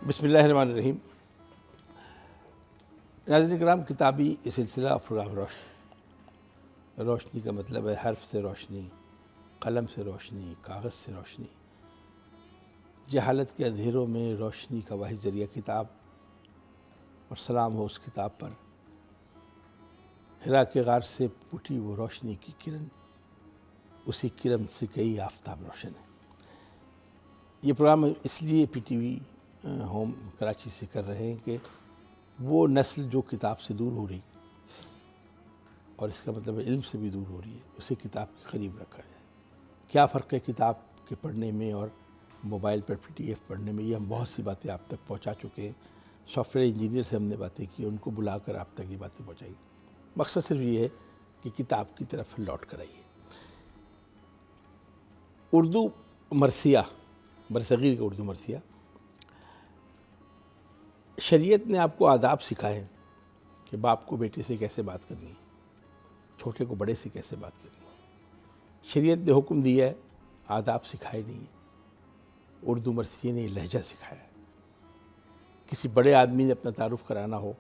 بسم اللہ الرحمن الرحیم۔ ناظرین کرام، کتابی سلسلہ پروگرام روشنی کا مطلب ہے حرف سے روشنی، قلم سے روشنی، کاغذ سے روشنی۔ جہالت کے اندھیروں میں روشنی کا واحد ذریعہ کتاب، اور سلام ہو اس کتاب پر۔ حرا کے غار سے پھوٹی وہ روشنی کی کرن، اسی کرن سے کئی آفتاب روشن ہے۔ یہ پروگرام اس لیے P T V home Karachi سے کر رہے ہیں کہ وہ نسل جو کتاب سے دور ہو رہی، اور اس کا مطلب علم سے بھی دور ہو رہی ہے، اسے کتاب کے قریب رکھا جائے۔ کیا فرق ہے کتاب کے پڑھنے میں اور موبائل پر پی ڈی ایف پڑھنے میں؟ یہ ہم بہت سی باتیں آپ تک پہنچا چکے ہیں۔ سافٹ ویئر انجینئر سے ہم نے باتیں کی، ان کو بلا کر آپ تک یہ باتیں پہنچائی۔ مقصد صرف یہ ہے کہ کتاب کی طرف لوٹ کر آئیے۔ اردو مرثیہ، برصغیر کا اردو مرثیہ، شریعت نے آپ کو آداب سکھائے ہیں کہ باپ کو بیٹے سے کیسے بات کرنی ہے، چھوٹے کو بڑے سے کیسے بات کرنی ہے۔ شریعت نے حکم دیا ہے، آداب سکھائے نہیں ہیں۔ اردو مرثیے نے لہجہ سکھایا ہے۔ کسی بڑے آدمی نے اپنا تعارف کرانا ہو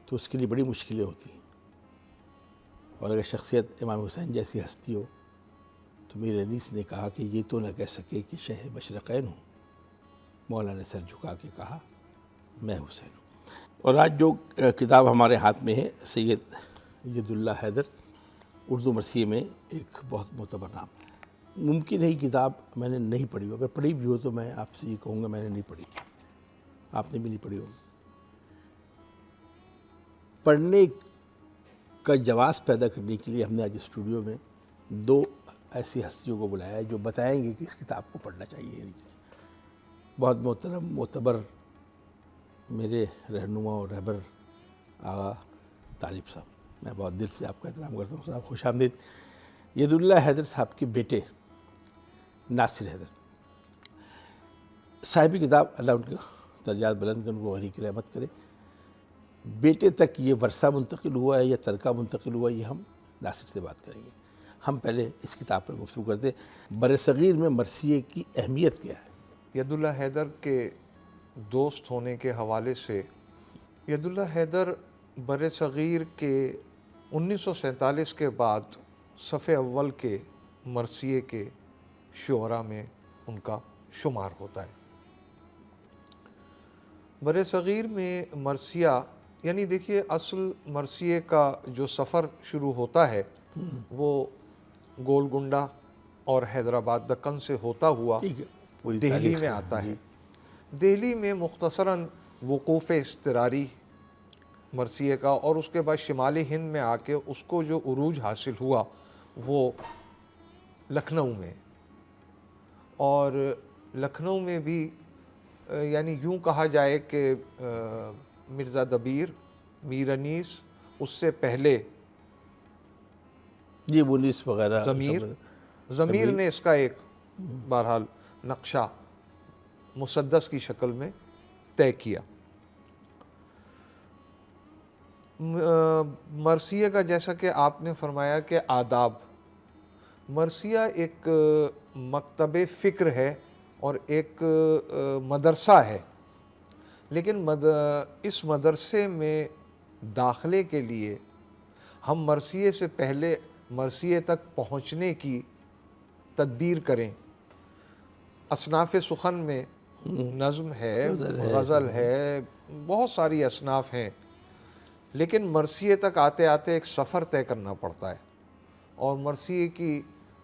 تو اس کے لیے بڑی مشکلیں ہوتی ہیں، اور اگر شخصیت امام حسین جیسی ہستی ہو تو میرے انیس نے کہا کہ یہ تو نہ کہہ سکے کہ شہ مشرقین ہوں، مولا نے سر جھکا کے کہا میں حسین ہوں۔ اور آج جو کتاب ہمارے ہاتھ میں ہے، سید ید اللہ حیدر، اردو مرثیے میں ایک بہت معتبر نام۔ ممکن ہے یہ کتاب میں نے نہیں پڑھی ہو، اگر پڑھی بھی ہو تو میں آپ سے یہ کہوں گا میں نے نہیں پڑھی، آپ نے بھی نہیں پڑھی ہوگی۔ پڑھنے کا جواز پیدا کرنے کے لیے ہم نے آج اسٹوڈیو میں دو ایسی ہستیوں کو بلایا ہے جو بتائیں گے کہ اس کتاب کو پڑھنا چاہیے۔ بہت محترم معتبر میرے رہنما اور رہبر آغا طالب صاحب، میں بہت دل سے آپ کا احترام کرتا ہوں صاحب، خوش آمدید۔ ید اللہ حیدر صاحب کے بیٹے ناصر حیدر صاحب کتاب، اللہ ان کے درجات بلند کرے، ان کو غنی کی رحمت کرے۔ بیٹے تک یہ ورثہ منتقل ہوا ہے یا ترکہ منتقل ہوا ہے، یہ ہم ناصر سے بات کریں گے۔ ہم پہلے اس کتاب پر گفتگو کرتے ہیں۔ برصغیر میں مرثیے کی اہمیت کیا ہے؟ ید اللہ حیدر کے دوست ہونے کے حوالے سے، ید اللہ حیدر برصغیر کے 1947 کے بعد صف اول کے مرثیے کے شعراء میں ان کا شمار ہوتا ہے۔ برصغیر میں مرثیہ، یعنی دیکھیے اصل مرثیے کا جو سفر شروع ہوتا ہے وہ گولکنڈہ اور حیدرآباد دکن سے ہوتا ہوا دہلی میں آتا ہے۔ دہلی میں مختصراً وقوف اضطراری مرثیے کا، اور اس کے بعد شمالی ہند میں آ کے اس کو جو عروج حاصل ہوا وہ لکھنؤ میں، اور لکھنؤ میں بھی یعنی یوں کہا جائے کہ مرزا دبیر، میر انیس، اس سے پہلے جی منیس وغیرہ، ضمیر نے اس کا ایک بہرحال نقشہ مسدس کی شکل میں طے کیا۔ مرثیے کا جیسا کہ آپ نے فرمایا کہ آداب، مرثیہ ایک مکتب فکر ہے اور ایک مدرسہ ہے، لیکن اس مدرسے میں داخلے کے لیے ہم مرثیے سے پہلے مرثیے تک پہنچنے کی تدبیر کریں۔ اصناف سخن میں نظم ہے، غزل ہے، بہت ساری اصناف ہیں، لیکن مرثیے تک آتے آتے ایک سفر طے کرنا پڑتا ہے۔ اور مرثیے کی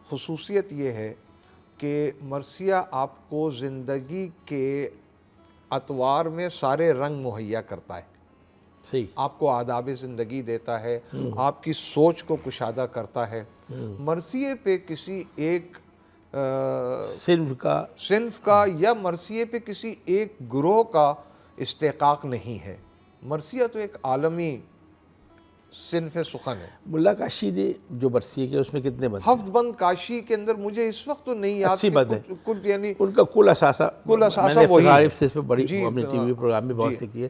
خصوصیت یہ ہے کہ مرثیہ آپ کو زندگی کے اطوار میں سارے رنگ مہیا کرتا ہے۔ صحیح، آپ کو آداب زندگی دیتا ہے، آپ کی سوچ کو کشادہ کرتا ہے۔ مرثیے پہ کسی ایک صنف کا یا مرثیے پہ کسی ایک گروہ کا استحقاق نہیں ہے۔ مرثیہ تو ایک عالمی صنف سخن ہے۔ ملا کاشی نے جو مرثیے کیا اس میں کتنے بند؟ ہفت بند کاشی کے اندر مجھے اس وقت تو نہیں یاد کہ کل یعنی ان کا کل اثاثہ وہی ہے۔ سے اس پہ بڑی اپنے ٹی وی پروگرام میں بہت سے کیے،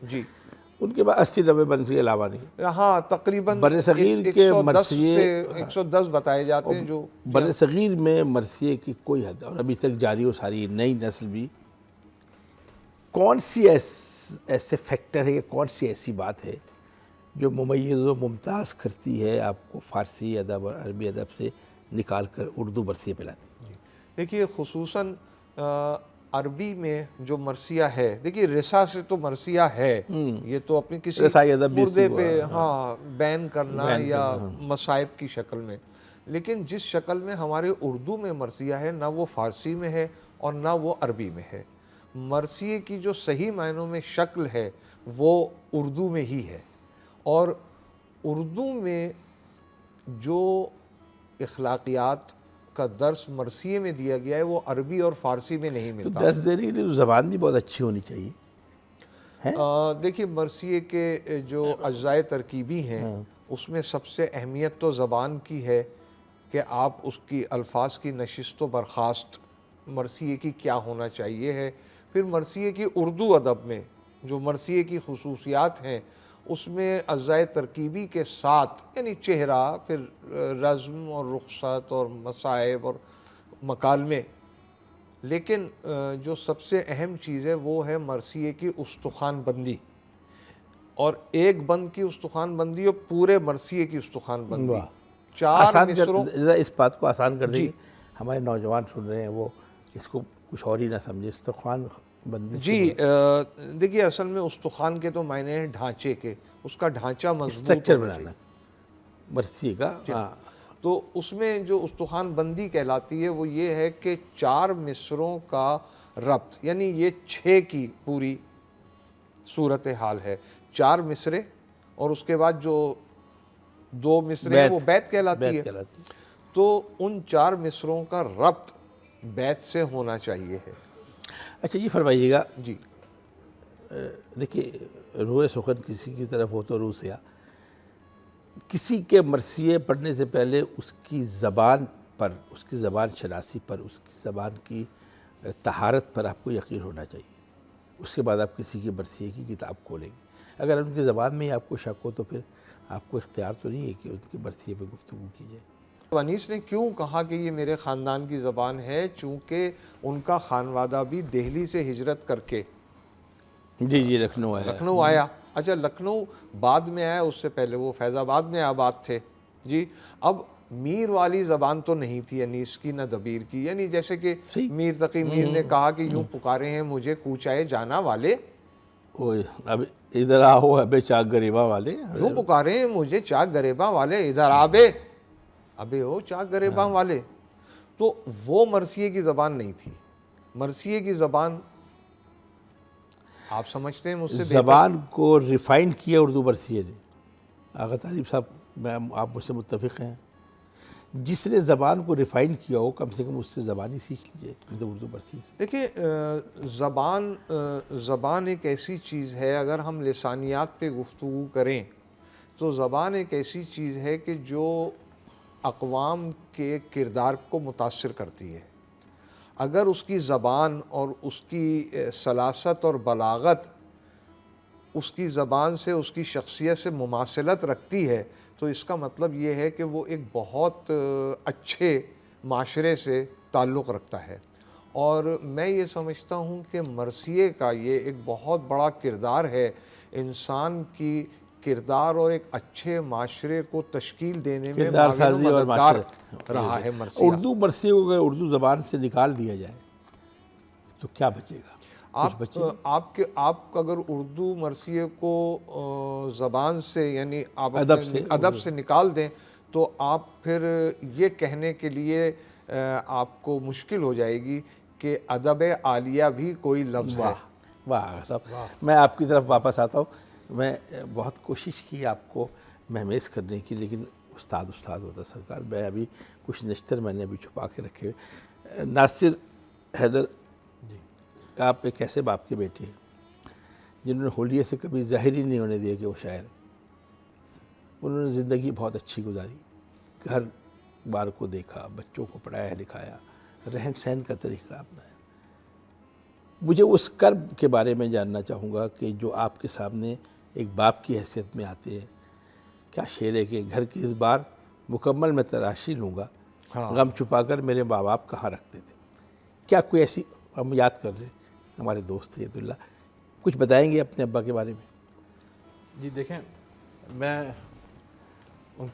ان کے بعد 80-90 بند سے علاوہ نہیں۔ ہاں تقریباً برصغیر کے مرثیے 110 بتائے جاتے ہیں جو برصغیر میں مرثیے کی کوئی حد، اور ابھی تک جاری ہو، ساری نئی نسل بھی کون سی ایسے فیکٹر ہے یا کون سی ایسی بات ہے جو ممیز و ممتاز کرتی ہے آپ کو فارسی ادب اور عربی ادب سے نکال کر اردو مرثیے پہ لاتی ہے؟ دیکھیے خصوصاً عربی میں جو مرثیہ ہے، دیکھیے رسا سے تو مرثیہ ہے، یہ تو اپنی کسی رسائی ادب بھی مردے اسی کو، پہ بیان کرنا یا مصائب کی شکل میں، لیکن جس شکل میں ہمارے اردو میں مرثیہ ہے نہ وہ فارسی میں ہے اور نہ وہ عربی میں ہے۔ مرثیے کی جو صحیح معنوں میں شکل ہے وہ اردو میں ہی ہے، اور اردو میں جو اخلاقیات کا درس مرثیے میں دیا گیا ہے وہ عربی اور فارسی میں نہیں تو ملتا۔ درس دینے کے لیے تو زبان بھی بہت اچھی ہونی چاہیے۔ دیکھیے مرثیے کے جو اجزاء ترکیبی ہیں اس میں سب سے اہمیت تو زبان کی ہے کہ آپ اس کی الفاظ کی نشست و برخاست مرثیے کی کیا ہونا چاہیے ہے۔ پھر مرثیے کی اردو ادب میں جو مرثیے کی خصوصیات ہیں اس میں اجزاء ترکیبی کے ساتھ یعنی چہرہ، پھر رزم اور رخصت اور مصائب اور مکالمے، لیکن جو سب سے اہم چیز ہے وہ ہے مرثیے کی استخوان بندی، اور ایک بند کی استخوان بندی اور پورے مرثیے کی استخوان بندی، چار آسان مصروں۔ ذرا اس بات کو آسان کر دیں گے، ہمارے نوجوان سن رہے ہیں وہ اس کو کچھ اور ہی نہ سمجھے، استخوان بندی جی دیکھیے اصل میں استخوان کے تو معنی ہیں ڈھانچے کے، اس کا ڈھانچہ مضبوط اسٹرکچر ہونا بنانا چاہیے۔ مرثیے کا۔ تو اس میں جو استخوان بندی کہلاتی ہے وہ یہ ہے کہ چار مصروں کا ربط، یعنی یہ 6 کی پوری صورتحال ہے، 4 مصرے اور اس کے بعد جو 2 مصرے ہیں وہ بیت کہلاتی ہے، تو ان 4 مصروں کا ربط بیت سے ہونا چاہیے ہے۔ اچھا یہ فرمائیے گا، جی دیکھیے روئے سخن کسی کی طرف ہو تو روح سیاہ، کسی کے مرثیے پڑھنے سے پہلے اس کی زبان پر، اس کی زبان شناسی پر، اس کی زبان کی طہارت پر آپ کو یقین ہونا چاہیے، اس کے بعد آپ کسی کے مرثیے کی کتاب کھولیں گے۔ اگر ان کی زبان میں ہی آپ کو شک ہو تو پھر آپ کو اختیار تو نہیں ہے کہ ان کے مرثیے پہ گفتگو کی جائے۔ انیس نے کیوں کہا کہ یہ میرے خاندان کی زبان ہے؟ چونکہ ان کا خانوادہ بھی دہلی سے ہجرت کر کے جی لکھنؤ آیا۔ لکھنؤ آیا۔ اچھا لکھنؤ بعد میں آیا، اس سے پہلے وہ فیض آباد میں آباد تھے۔ جی اب میر والی زبان تو نہیں تھی انیس کی نہ دبیر کی، یعنی جیسے کہ میر تقی میر نے کہا کہ یوں پکارے ہیں مجھے کوچائے جانا والے، اب ادھر آؤ ابے چاک گریباں والے، یوں پکارے ہیں مجھے چاک گریباں والے، ادھر آبے ابے ہو چاک گریباں والے۔ تو وہ مرثیے کی زبان نہیں تھی۔ مرثیے کی زبان آپ سمجھتے ہیں مجھ سے زبان کو ریفائن کیا اردو مرثیے نے۔ آغا طالب صاحب آپ مجھ سے متفق ہیں، جس نے زبان کو ریفائن کیا ہو کم سے کم اس سے زبان ہی سیکھ لیجیے اردو مرثیے سے۔ دیکھیے زبان ایک ایسی چیز ہے، اگر ہم لسانیات پہ گفتگو کریں تو زبان ایک ایسی چیز ہے کہ جو اقوام کے کردار کو متاثر کرتی ہے۔ اگر اس کی زبان اور اس کی سلاست اور بلاغت اس کی زبان سے، اس کی شخصیت سے مماثلت رکھتی ہے تو اس کا مطلب یہ ہے کہ وہ ایک بہت اچھے معاشرے سے تعلق رکھتا ہے۔ اور میں یہ سمجھتا ہوں کہ مرثیے کا یہ ایک بہت بڑا کردار ہے انسان کی کردار اور ایک اچھے معاشرے کو تشکیل دینے میں معاون و مددگار رہا ہے مرثیہ۔ اردو مرثیے کو اگر اردو زبان سے نکال دیا جائے تو کیا بچے گا؟ آپ اگر اردو مرثیے کو زبان سے یعنی آپ ادب سے نکال دیں تو آپ پھر یہ کہنے کے لیے آپ کو مشکل ہو جائے گی کہ ادب عالیہ بھی کوئی لفظ ہے۔ واہ صاحب، میں آپ کی طرف واپس آتا ہوں۔ میں بہت کوشش کی آپ کو مہمیز کرنے کی، لیکن استاد ہوتا سرکار۔ میں ابھی کچھ نشتر میں نے ابھی چھپا کے رکھے ہوئے۔ ناصر حیدر جی، آپ ایک ایسے باپ کے بیٹے ہیں جنہوں نے حلیے سے کبھی ظاہر ہی نہیں ہونے دیا کہ وہ شاعر۔ انہوں نے زندگی بہت اچھی گزاری، گھر بار کو دیکھا، بچوں کو پڑھایا لکھایا، رہن سہن کا طریقہ اپنایا۔ مجھے اس کرب کے بارے میں جاننا چاہوں گا کہ جو آپ کے سامنے ایک باپ کی حیثیت میں آتے ہیں۔ کیا شعر ہے کہ گھر کی اس بار مکمل میں تراشی لوں گا، غم چھپا کر میرے ماں باپ کہاں رکھتے تھے۔ کیا کوئی ایسی، ہم یاد کر رہے ہیں ہمارے دوست ید اللہ کچھ بتائیں گے اپنے ابا کے بارے میں؟ جی دیکھیں، میں ان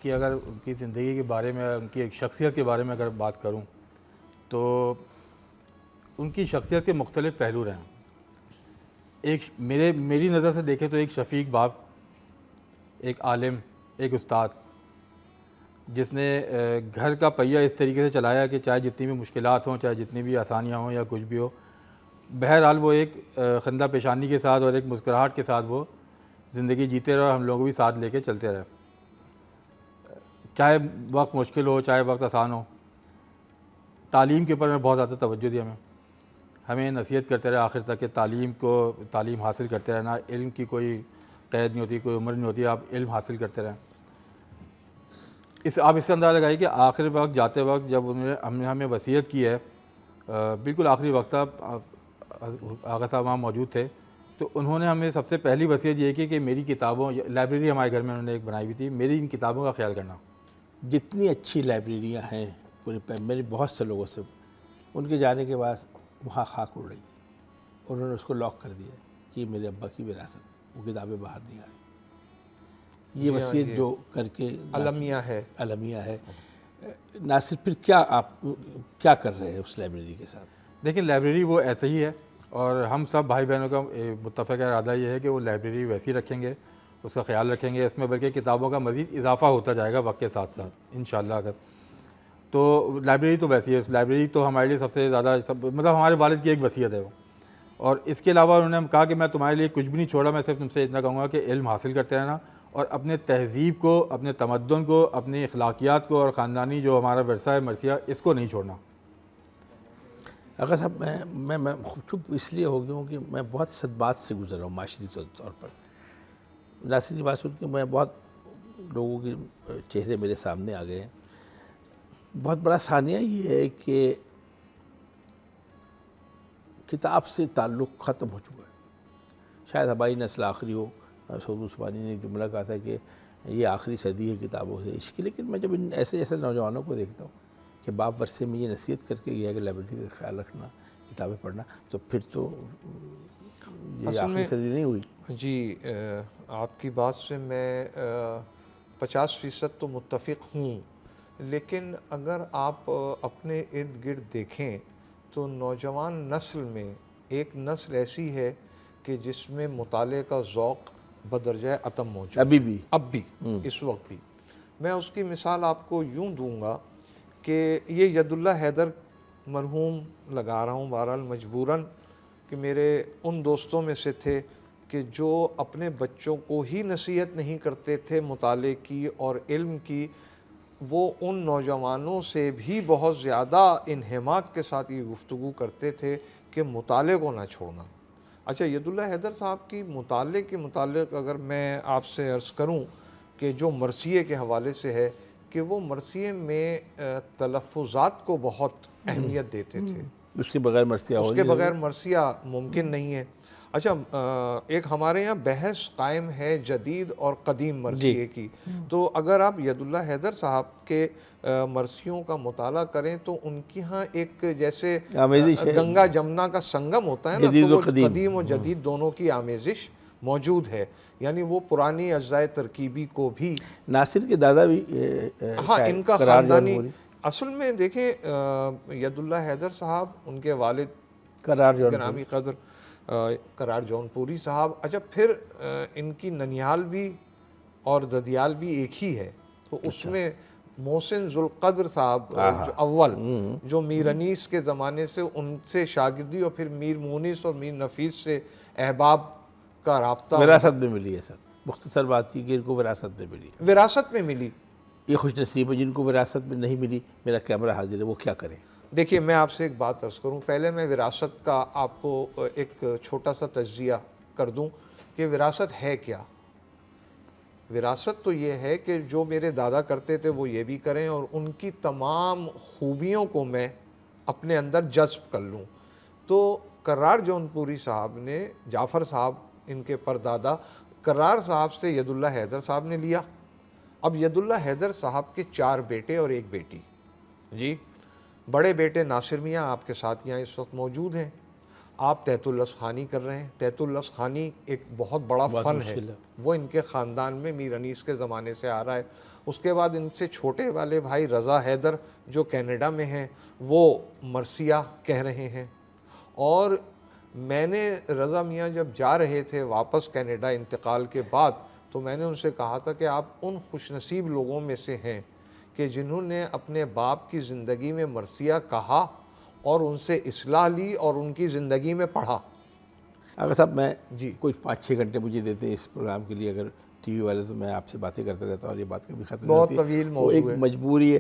کی زندگی کے بارے میں، ان کی ایک شخصیت کے بارے میں اگر بات کروں تو ان کی شخصیت کے مختلف پہلو رہے ہیں۔ میری نظر سے دیکھیں تو ایک شفیق باپ، ایک عالم، ایک استاد، جس نے گھر کا پہیہ اس طریقے سے چلایا کہ چاہے جتنی بھی مشکلات ہوں، چاہے جتنی بھی آسانیاں ہوں یا کچھ بھی ہو، بہرحال وہ ایک خندہ پیشانی کے ساتھ اور ایک مسکراہٹ کے ساتھ وہ زندگی جیتے رہے اور ہم لوگوں بھی ساتھ لے کے چلتے رہے، چاہے وقت مشکل ہو چاہے وقت آسان ہو۔ تعلیم کے اوپر میں بہت زیادہ توجہ دی ہمیں نصیحت کرتے رہے آخر تک کہ تعلیم حاصل کرتے رہنا، علم کی کوئی قید نہیں ہوتی، کوئی عمر نہیں ہوتی، آپ علم حاصل کرتے رہیں۔ آپ اس سے اندازہ لگائیے کہ آخر وقت جاتے وقت جب ہم نے ہمیں وصیت کی ہے، بالکل آخری وقت آغا صاحب وہاں موجود تھے، تو انہوں نے ہمیں سب سے پہلی وصیت یہ کی کہ میری کتابوں، لائبریری ہمارے گھر میں انہوں نے ایک بنائی ہوئی تھی، میری ان کتابوں کا خیال کرنا۔ جتنی اچھی لائبریریاں ہیں میرے بہت سے لوگوں سے، ان کے جانے کے بعد وہاں خاک اڑ رہی، انہوں نے اس کو لاک کر دیا کہ یہ میرے ابا کی وراثت، وہ کتابیں باہر نہیں آ رہی۔ یہ وصیت جو کر کے المیہ ہے۔ ناصر، پھر آپ کیا کر رہے ہیں اس لائبریری کے ساتھ؟ دیکھیں، لائبریری وہ ایسے ہی ہے اور ہم سب بھائی بہنوں کا متفق ارادہ یہ ہے کہ وہ لائبریری ویسی رکھیں گے، اس کا خیال رکھیں گے، اس میں بلکہ کتابوں کا مزید اضافہ ہوتا جائے گا وقت کے ساتھ ساتھ انشاءاللہ۔ اگر تو لائبریری تو ویسی ہے، لائبریری تو ہمارے لیے سب سے زیادہ مطلب ہمارے والد کی ایک وصیت ہے وہ، اور اس کے علاوہ انہوں نے کہا کہ میں تمہارے لیے کچھ بھی نہیں چھوڑا، میں صرف تم سے اتنا کہوں گا کہ علم حاصل کرتے رہنا اور اپنے تہذیب کو، اپنے تمدن کو، اپنی اخلاقیات کو اور خاندانی جو ہمارا ورثہ ہے مرثیہ، اس کو نہیں چھوڑنا۔ آغا صاحب، میں چپ اس لیے ہو گیا ہوں کہ میں بہت صدمات سے گزر رہا ہوں معاشری طور پر۔ ناصر کی بات سن کے میں بہت لوگوں کے چہرے میرے سامنے آ گئے ہیں۔ بہت بڑا ثانیہ یہ ہے کہ کتاب سے تعلق ختم ہو چکا ہے۔ شاید ہماری نسل آخری ہو۔ سعود عثمانی نے ایک جملہ کہا تھا کہ یہ آخری صدی ہے کتابوں سے عشق کی، لیکن میں جب ان ایسے نوجوانوں کو دیکھتا ہوں کہ باپ ورثے میں یہ نصیحت کر کے گیا کہ لائبریری کا خیال رکھنا، کتابیں پڑھنا، تو پھر تو یہ آخری صدی نہیں ہوئی۔ جی، آپ کی بات سے میں 50% تو متفق ہوں، لیکن اگر آپ اپنے ارد گرد دیکھیں تو نوجوان نسل میں ایک نسل ایسی ہے کہ جس میں مطالعے کا ذوق بدرجہ عدم موجود، اب بھی اس وقت بھی۔ میں اس کی مثال آپ کو یوں دوں گا کہ یہ ید اللہ حیدر مرحوم لگا رہا ہوں بہرحال مجبوراً، کہ میرے ان دوستوں میں سے تھے کہ جو اپنے بچوں کو ہی نصیحت نہیں کرتے تھے مطالعے کی اور علم کی، وہ ان نوجوانوں سے بھی بہت زیادہ انہماک کے ساتھ یہ گفتگو کرتے تھے کہ مطالعے کو نہ چھوڑنا۔ اچھا، ید اللہ حیدر صاحب کی مطالعے کے متعلق اگر میں آپ سے عرض کروں کہ جو مرثیے کے حوالے سے ہے کہ وہ مرثیے میں تلفظات کو بہت اہمیت دیتے تھے، اس کے بغیر مرثیہ ممکن نہیں ہے۔ اچھا، ایک ہمارے یہاں بحث قائم ہے جدید اور قدیم مرثیے کی، تو اگر آپ ید اللہ حیدر صاحب کے مرثیوں کا مطالعہ کریں تو ان کی ہاں ایک جیسے گنگا جمنا کا سنگم ہوتا ہے نا، تو وہ قدیم و جدید دونوں کی آمیزش موجود ہے، یعنی وہ پرانی اجزاء ترکیبی کو بھی۔ ناصر کے دادا بھی ہاں، ان کا خاندانی اصل میں دیکھیں، ید اللہ حیدر صاحب، ان کے والد گرامی قدر قرار جون پوری صاحب، اچھا پھر ان کی ننیال بھی اور ددیال بھی ایک ہی ہے، تو اس میں محسن ذوالقدر صاحب جو اول، جو میر انیس کے زمانے سے ان سے شاگردی اور پھر میر مونس اور میر نفیس سے احباب کا رابطہ وراثت میں ملی ہے۔ سر، مختصر بات کی کہ ان کو وراثت میں ملی، وراثت میں ملی۔ یہ خوش نصیب ہے جن کو وراثت میں نہیں ملی۔ میرا کیمرہ حاضر ہے، وہ کیا کریں؟ دیکھیے، میں آپ سے ایک بات عرض کروں، پہلے میں وراثت کا آپ کو ایک چھوٹا سا تجزیہ کر دوں کہ وراثت ہے کیا۔ وراثت تو یہ ہے کہ جو میرے دادا کرتے تھے وہ یہ بھی کریں اور ان کی تمام خوبیوں کو میں اپنے اندر جذب کر لوں۔ تو قرار جون پوری صاحب نے، جعفر صاحب ان کے پردادا، قرار صاحب سے ید اللہ حیدر صاحب نے لیا۔ اب ید اللہ حیدر صاحب کے 4 بیٹے اور 1 بیٹی، جی، بڑے بیٹے ناصر میاں آپ کے ساتھ یہاں اس وقت موجود ہیں، آپ تحت اللفظ خوانی کر رہے ہیں. تحت اللفظ خوانی ایک بہت بڑا فن ہے, وہ ان کے خاندان میں میر انیس کے زمانے سے آ رہا ہے. اس کے بعد ان سے چھوٹے والے بھائی رضا حیدر جو کینیڈا میں ہیں وہ مرثیہ کہہ رہے ہیں. اور میں نے رضا میاں جب جا رہے تھے واپس کینیڈا انتقال کے بعد, تو میں نے ان سے کہا تھا کہ آپ ان خوش نصیب لوگوں میں سے ہیں کہ جنہوں نے اپنے باپ کی زندگی میں مرثیہ کہا اور ان سے اصلاح لی اور ان کی زندگی میں پڑھا. اگر صاحب میں جی کچھ 5-6 گھنٹے مجھے دیتے ہیں اس پروگرام کے لیے, اگر ٹی وی والے, تو میں آپ سے باتیں کرتا رہتا ہوں اور یہ بات کبھی ختم نہیں بہت ہوتی. طویل وہ موضوع ایک ہے. مجبوری ہے.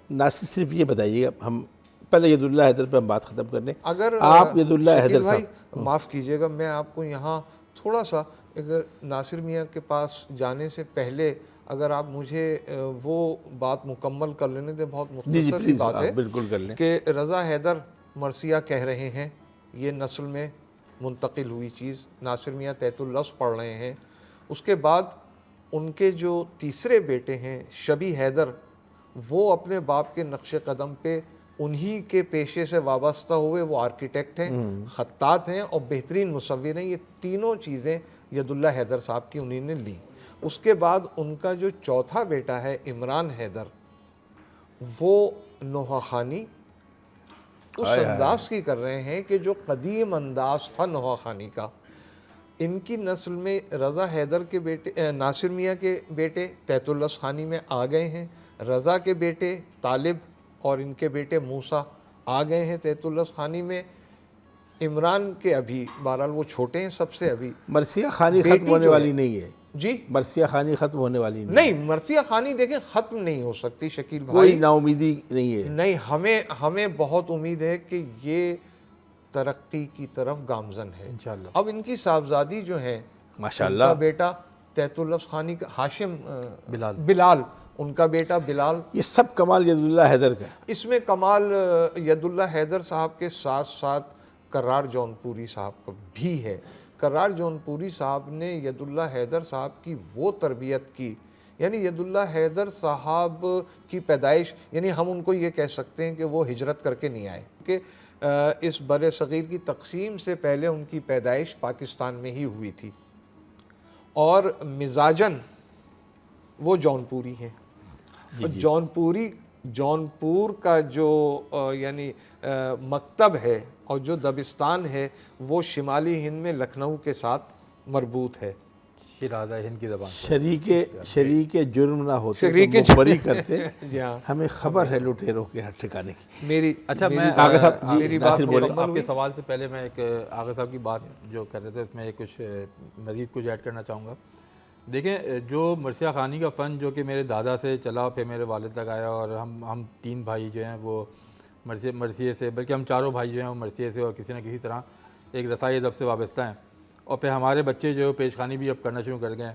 ناصر صرف یہ بتائیے گا, ہم پہلے ید اللہ حیدر پہ ہم بات ختم کر لیں. اگر آپ ید اللہ شکیل حیدر بھائی صاحب, معاف کیجئے گا, میں آپ کو یہاں تھوڑا سا اگر ناصر میاں کے پاس جانے سے پہلے اگر آپ مجھے وہ بات مکمل کر لینے دیں, بہت مختصر سی بات ہے بالکل کر لیں. کہ رضا حیدر مرثیہ کہہ رہے ہیں, یہ نسل میں منتقل ہوئی چیز. ناصر میاں تحت اللفظ پڑھ رہے ہیں. اس کے بعد ان کے جو تیسرے بیٹے ہیں شبی حیدر, وہ اپنے باپ کے نقش قدم پہ انہی کے پیشے سے وابستہ ہوئے, وہ آرکیٹیکٹ ہیں, خطاط ہیں اور بہترین مصور ہیں. یہ تینوں چیزیں ید اللہ حیدر صاحب کی انہی نے لی. اس کے بعد ان کا جو چوتھا بیٹا ہے عمران حیدر, وہ نوحہ خوانی اس انداز کی کر رہے ہیں کہ جو قدیم انداز تھا نوحہ خوانی کا. ان کی نسل میں رضا حیدر کے بیٹے, ناصر میاں کے بیٹے تحت اللفظ خوانی میں آ گئے ہیں. رضا کے بیٹے طالب اور ان کے بیٹے موسیٰ آ گئے ہیں تحت اللفظ خوانی میں. عمران کے ابھی بہرحال وہ چھوٹے ہیں سب سے, ابھی مرثیہ خوانی ختم ہونے والی نہیں ہے. جی مرثیہ خوانی ختم ہونے والی نہیں, مرثیہ خوانی دیکھیں ختم نہیں ہو سکتی شکیل کوئی بھائی. نا امیدی نہیں ہے. نہیں, ہمیں بہت امید ہے کہ یہ ترقی کی طرف گامزن ہے انشاءاللہ. اب ان کی صاحبزادی جو ہیں, ماشاءاللہ, ان کا بیٹا تحت اللفظ خوانی کا ہاشم بلال, ان کا بیٹا بلال, یہ سب کمال ید اللہ حیدر کا. اس میں کمال ید اللہ حیدر صاحب کے ساتھ ساتھ کرار جون پوری صاحب کا بھی ہے. کرار جون پوری صاحب نے ید اللہ حیدر صاحب کی وہ تربیت کی, یعنی ید اللہ حیدر صاحب کی پیدائش, یعنی ہم ان کو یہ کہہ سکتے ہیں کہ وہ ہجرت کر کے نہیں آئے, کہ اس بر صغیر کی تقسیم سے پہلے ان کی پیدائش پاکستان میں ہی ہوئی تھی. اور مزاجن وہ جون پوری ہیں. جون پور کا جو یعنی مکتب ہے اور جو دبستان ہے وہ شمالی ہند میں لکھنؤ کے ساتھ مربوط ہے. شیرازہ ہند کی زبان, شریک جرم نہ ہوتے شریک تو بری کرتے. ہاں, ہمیں خبر ہے لٹیروں کے ہر ٹھکانے کی. میری اچھا میں آغا صاحب جی میری بات ناصر بولیں. آپ کے سوال سے پہلے میں ایک آغا صاحب کی بات جو کر رہے تھے اس میں کچھ مزید کچھ ایڈ کرنا چاہوں گا. دیکھیں, جو مرثیہ خوانی کا فن جو کہ میرے دادا سے چلا پھر میرے والد تک آیا, اور ہم 3 بھائی جو ہیں وہ مرثیے سے, بلکہ ہم 4 بھائی جو ہیں وہ مرثیے سے اور کسی نہ کسی طرح ایک رسائی ادب سے وابستہ ہیں, اور پھر ہمارے بچے جو پیش خوانی بھی اب کرنا شروع کر گئے ہیں.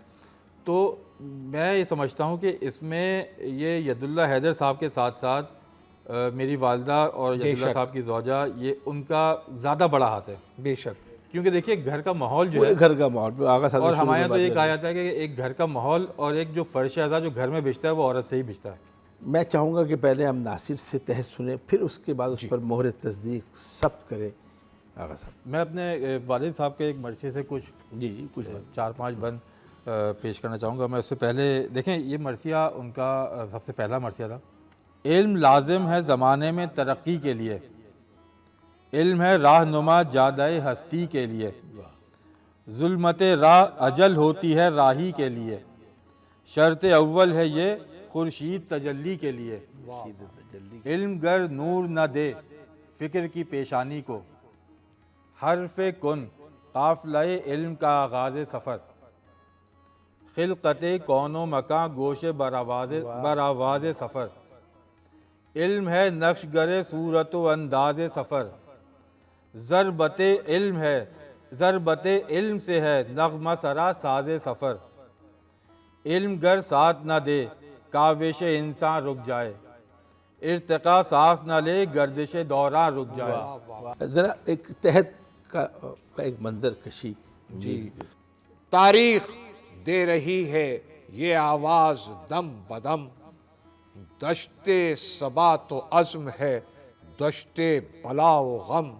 تو میں یہ سمجھتا ہوں کہ اس میں یہ ید اللہ حیدر صاحب کے ساتھ ساتھ میری والدہ اور ید اللہ صاحب کی زوجہ, یہ ان کا زیادہ بڑا ہاتھ ہے. بے شک, کیونکہ دیکھیے گھر کا ماحول جو ہے, گھر کا ماحول, آغا صاحب اور ہمارے یہاں تو یہ کہا جاتا ہے کہ ایک گھر کا ماحول اور ایک جو فرش اعضا جو گھر میں بچتا ہے وہ عورت سے ہی بچتا ہے. میں چاہوں گا کہ پہلے ہم ناصر سے تحت سنیں, پھر اس کے بعد اس پر مہر تصدیق ثبت کریں. آغا صاحب, میں اپنے والد صاحب کے ایک مرثیے سے کچھ جی کچھ 4-5 بند پیش کرنا چاہوں گا. میں اس سے پہلے دیکھیں, یہ مرثیہ ان کا سب سے پہلا مرثیہ تھا. علم لازم ہے زمانے میں ترقی کے لیے, علم ہے راہنما جادہ ہستی کے لیے, ظلمت راہ اجل ہوتی ہے راہی کے لیے, شرط اول ہے یہ خورشید تجلی کے لیے. علم گر نور نہ دے فکر کی پیشانی کو, حرف کن قافلہ علم کا آغاز سفر, خلقت کون و مکاں گوش برآواز سفر, علم ہے نقش گر صورت و انداز سفر, ضربت علم ہے ضربت علم سے ہے نغمہ سرا ساز سفر, علم گر ساتھ نہ دے کاوش انسان رک جائے, ارتقا سانس نہ لے گردش دوران رک جائے. ذرا ایک تحت کا ایک منظر کشی. جی, تاریخ دے رہی ہے یہ آواز دم بدم, دشت ثبات و عزم ہے دشت بلا و غم,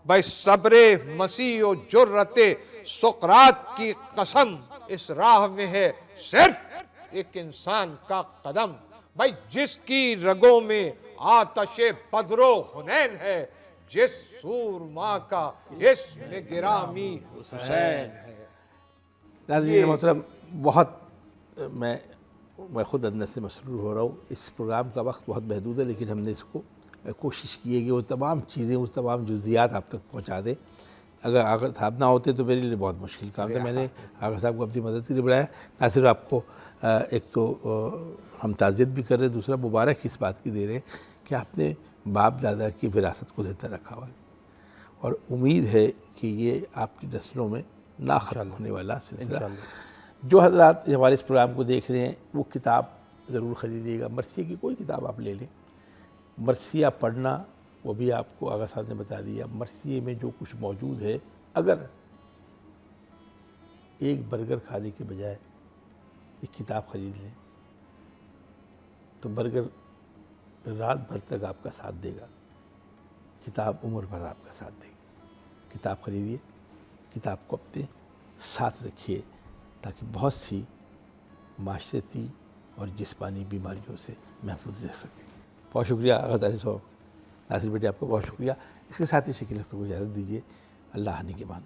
بھائی صبر مسیح و جرت سقراط کی قسم اس راہ میں ہے صرف ایک انسان کا قدم، بھائی جس کی رگوں میں آتش بدر و حنین ہے، جس سورما کا اسم گرامی حسین ہے۔ ناظرین محترم، بہت میں خود اندر سے مسرور ہو رہا ہوں۔ اس پروگرام کا وقت بہت محدود ہے، لیکن ہم نے اس کو کوشش کی ہے کہ وہ تمام چیزیں، وہ تمام جزیات آپ تک پہنچا دیں۔ اگر آغا صاحب نہ ہوتے تو میرے لیے بہت مشکل کام تھا۔ میں نے آغا صاحب کو اپنی مدد کے لیے بلایا۔ نہ صرف آپ کو ایک تو ہم تعزیت بھی کر رہے ہیں، دوسرا مبارک اس بات کی دے رہے ہیں کہ آپ نے باپ دادا کی وراثت کو زندہ رکھا ہوا ہے، اور امید ہے کہ یہ آپ کی نسلوں میں نہ ختم ہونے والا سلسلہ۔ جو حضرات ہمارے اس پروگرام کو دیکھ رہے ہیں وہ کتاب ضرور خریدیے گا۔ مرثیہ کی کوئی کتاب آپ لے لیں، مرثیہ پڑھنا وہ بھی آپ کو آغا صاحب نے بتا دیا۔ مرثیے میں جو کچھ موجود ہے، اگر ایک برگر کھانے کے بجائے ایک کتاب خرید لیں تو برگر رات بھر تک آپ کا ساتھ دے گا، کتاب عمر بھر آپ کا ساتھ دے گی۔ کتاب خریدیے، کتاب کو اپنے ساتھ رکھیے تاکہ بہت سی معاشرتی اور جسمانی بیماریوں سے محفوظ رہ سکیں۔ بہت شکریہ غزالی صاحب، ناصر بیٹے آپ کو بہت شکریہ۔ اس کے ساتھ ہی شکیل اختر کو اجازت دیجیے۔ اللہ نگہبان۔